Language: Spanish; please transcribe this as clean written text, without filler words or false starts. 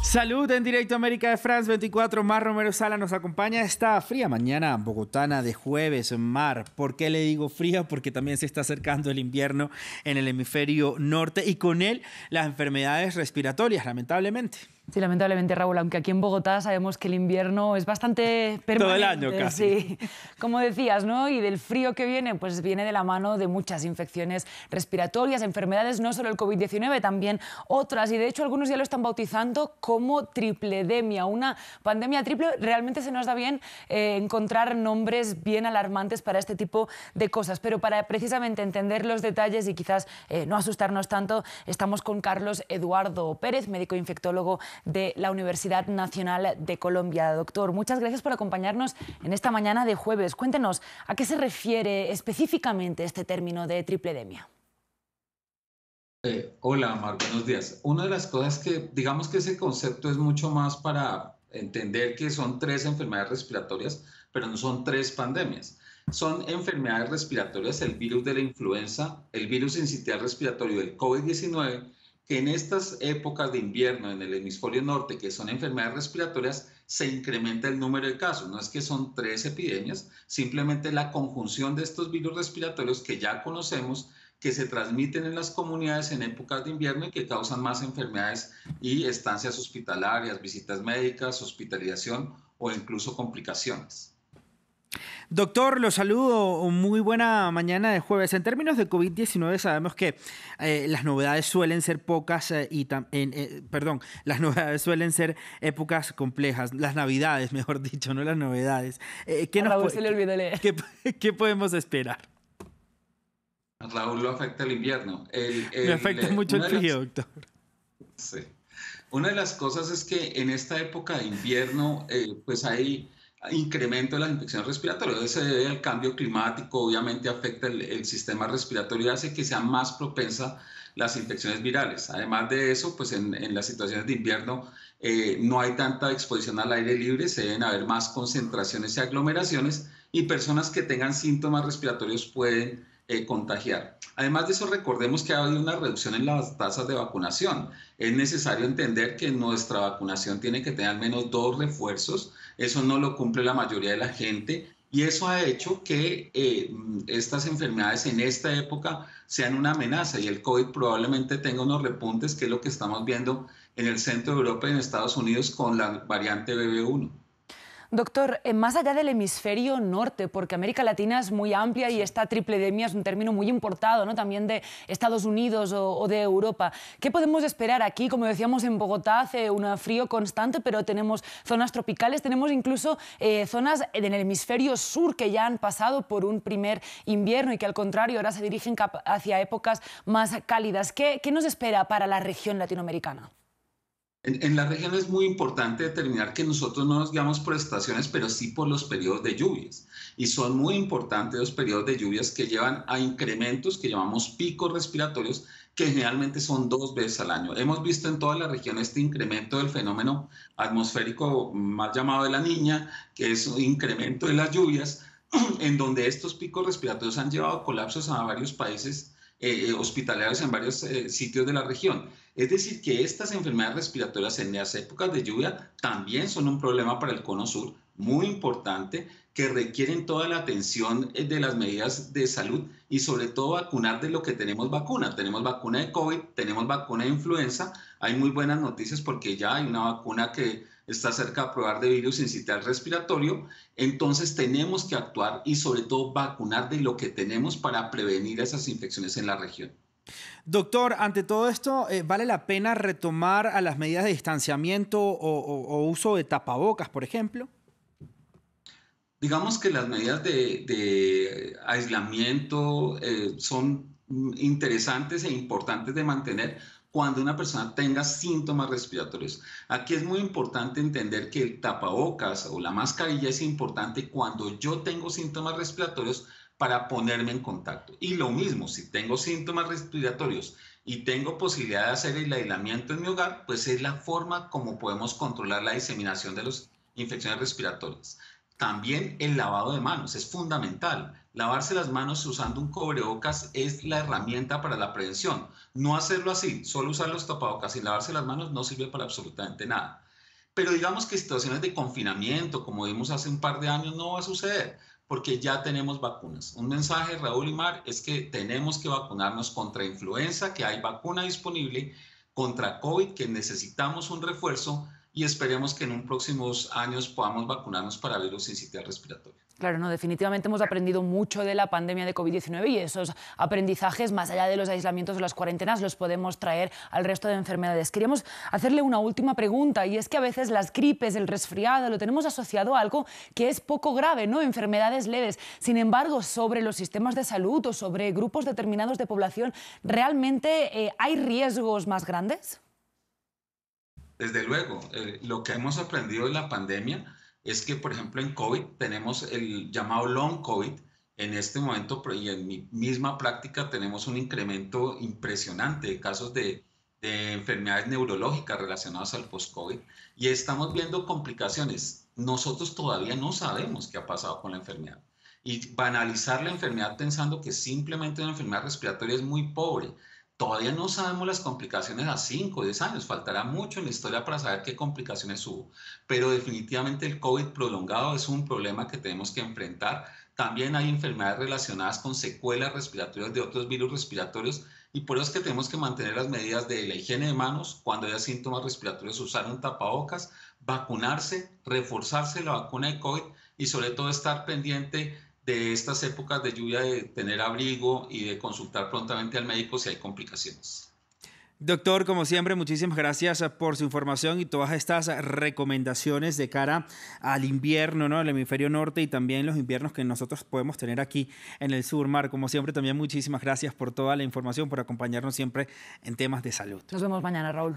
Salud en directo América de France 24. Mar Romero Sala nos acompaña esta fría mañana bogotana de jueves. Mar, ¿por qué le digo fría? Porque también se está acercando el invierno en el hemisferio norte y con él las enfermedades respiratorias, lamentablemente. Sí, lamentablemente, Raúl, aunque aquí en Bogotá sabemos que el invierno es bastante permanente. Todo el año casi. Sí, como decías, ¿no? Y del frío que viene, pues viene de la mano de muchas infecciones respiratorias, enfermedades, no solo el COVID-19, también otras. Y de hecho algunos ya lo están bautizando como tripledemia, una pandemia triple. Realmente se nos da bien encontrar nombres bien alarmantes para este tipo de cosas. Pero para precisamente entender los detalles y quizás no asustarnos tanto, estamos con Carlos Eduardo Pérez, médico infectólogo de la Universidad Nacional de Colombia. Doctor, muchas gracias por acompañarnos en esta mañana de jueves. Cuéntenos, ¿a qué se refiere específicamente este término de tripledemia? Hola, Mar, buenos días. Una de las cosas que, digamos que ese concepto es mucho más para entender que son 3 enfermedades respiratorias, pero no son 3 pandemias. Son enfermedades respiratorias, el virus de la influenza, el virus sincitial respiratorio del COVID-19, que en estas épocas de invierno en el hemisferio norte, que son enfermedades respiratorias, se incrementa el número de casos. No es que son 3 epidemias, simplemente la conjunción de estos virus respiratorios que ya conocemos, que se transmiten en las comunidades en épocas de invierno y que causan más enfermedades y estancias hospitalarias, visitas médicas, hospitalización o incluso complicaciones. Doctor, lo saludo, muy buena mañana de jueves. En términos de COVID-19 sabemos que las novedades suelen ser pocas las novedades suelen ser épocas complejas, las navidades, mejor dicho, no las novedades. A Raúl se le olvidó leer. ¿Qué podemos esperar? A Raúl lo afecta el invierno. Me afecta mucho el frío, doctor. Sí. Una de las cosas es que en esta época de invierno, pues hay incremento de las infecciones respiratorias. Ese debe al cambio climático, obviamente afecta el sistema respiratorio y hace que sea más propensa las infecciones virales. Además de eso, pues en las situaciones de invierno no hay tanta exposición al aire libre, se deben haber más concentraciones y aglomeraciones y personas que tengan síntomas respiratorios pueden contagiar. Además de eso, recordemos que ha habido una reducción en las tasas de vacunación. Es necesario entender que nuestra vacunación tiene que tener al menos 2 refuerzos. Eso no lo cumple la mayoría de la gente y eso ha hecho que estas enfermedades en esta época sean una amenaza y el COVID probablemente tenga unos repuntes, que es lo que estamos viendo en el centro de Europa y en Estados Unidos con la variante BB1. Doctor, más allá del hemisferio norte, porque América Latina es muy amplia y esta tripledemia es un término muy importado, ¿no? También de Estados Unidos o de Europa. ¿Qué podemos esperar aquí? Como decíamos, en Bogotá hace un frío constante, pero tenemos zonas tropicales, tenemos incluso zonas en el hemisferio sur que ya han pasado por un primer invierno y que al contrario ahora se dirigen hacia épocas más cálidas. ¿Qué nos espera para la región latinoamericana? En la región es muy importante determinar que nosotros no nos guiamos por estaciones, pero sí por los periodos de lluvias. Y son muy importantes los periodos de lluvias que llevan a incrementos que llamamos picos respiratorios, que generalmente son 2 veces al año. Hemos visto en toda la región este incremento del fenómeno atmosférico mal llamado de la Niña, que es un incremento de las lluvias, en donde estos picos respiratorios han llevado a colapsos a varios países hospitalarios en varios sitios de la región. Es decir, que estas enfermedades respiratorias en las épocas de lluvia también son un problema para el cono sur, muy importante, que requieren toda la atención de las medidas de salud y sobre todo vacunar de lo que tenemos vacuna. Tenemos vacuna de COVID, tenemos vacuna de influenza. Hay muy buenas noticias porque ya hay una vacuna que está cerca de probar de virus sincitial respiratorio. Entonces tenemos que actuar y sobre todo vacunar de lo que tenemos para prevenir esas infecciones en la región. Doctor, ante todo esto, ¿vale la pena retomar a las medidas de distanciamiento o uso de tapabocas, por ejemplo? Digamos que las medidas de aislamiento son interesantes e importantes de mantener cuando una persona tenga síntomas respiratorios. Aquí es muy importante entender que el tapabocas o la mascarilla es importante cuando yo tengo síntomas respiratorios para ponerme en contacto. Y lo mismo, si tengo síntomas respiratorios y tengo posibilidad de hacer el aislamiento en mi hogar, pues es la forma como podemos controlar la diseminación de las infecciones respiratorias. También el lavado de manos es fundamental. Lavarse las manos usando un cubrebocas es la herramienta para la prevención. No hacerlo así, solo usar los tapabocas y lavarse las manos no sirve para absolutamente nada. Pero digamos que situaciones de confinamiento, como vimos hace un par de años, no va a suceder, porque ya tenemos vacunas. Un mensaje, Raúl y Mar, es que tenemos que vacunarnos contra influenza, que hay vacuna disponible, contra COVID, que necesitamos un refuerzo, y esperemos que en un próximos años podamos vacunarnos para virus sincitial respiratorio. Claro, no, definitivamente hemos aprendido mucho de la pandemia de COVID-19 y esos aprendizajes, más allá de los aislamientos o las cuarentenas, los podemos traer al resto de enfermedades. Queríamos hacerle una última pregunta y es que a veces las gripes, el resfriado, lo tenemos asociado a algo que es poco grave, ¿no? Enfermedades leves. Sin embargo, sobre los sistemas de salud o sobre grupos determinados de población, ¿realmente hay riesgos más grandes? Desde luego, lo que hemos aprendido de la pandemia es que, por ejemplo, en COVID tenemos el llamado long COVID. En este momento, y en mi misma práctica, tenemos un incremento impresionante de casos de enfermedades neurológicas relacionadas al post-COVID y estamos viendo complicaciones. Nosotros todavía no sabemos qué ha pasado con la enfermedad. Y banalizar la enfermedad pensando que simplemente una enfermedad respiratoria es muy pobre. Todavía no sabemos las complicaciones a 5 o 10 años, faltará mucho en la historia para saber qué complicaciones hubo, pero definitivamente el COVID prolongado es un problema que tenemos que enfrentar. También hay enfermedades relacionadas con secuelas respiratorias de otros virus respiratorios y por eso es que tenemos que mantener las medidas de la higiene de manos, cuando haya síntomas respiratorios usar un tapabocas, vacunarse, reforzarse la vacuna de COVID y sobre todo estar pendiente de estas épocas de lluvia, de tener abrigo y de consultar prontamente al médico si hay complicaciones. Doctor, como siempre, muchísimas gracias por su información y todas estas recomendaciones de cara al invierno, ¿no? El hemisferio norte y también los inviernos que nosotros podemos tener aquí en el sur. Mar, como siempre, también muchísimas gracias por toda la información, por acompañarnos siempre en temas de salud. Nos vemos mañana, Raúl.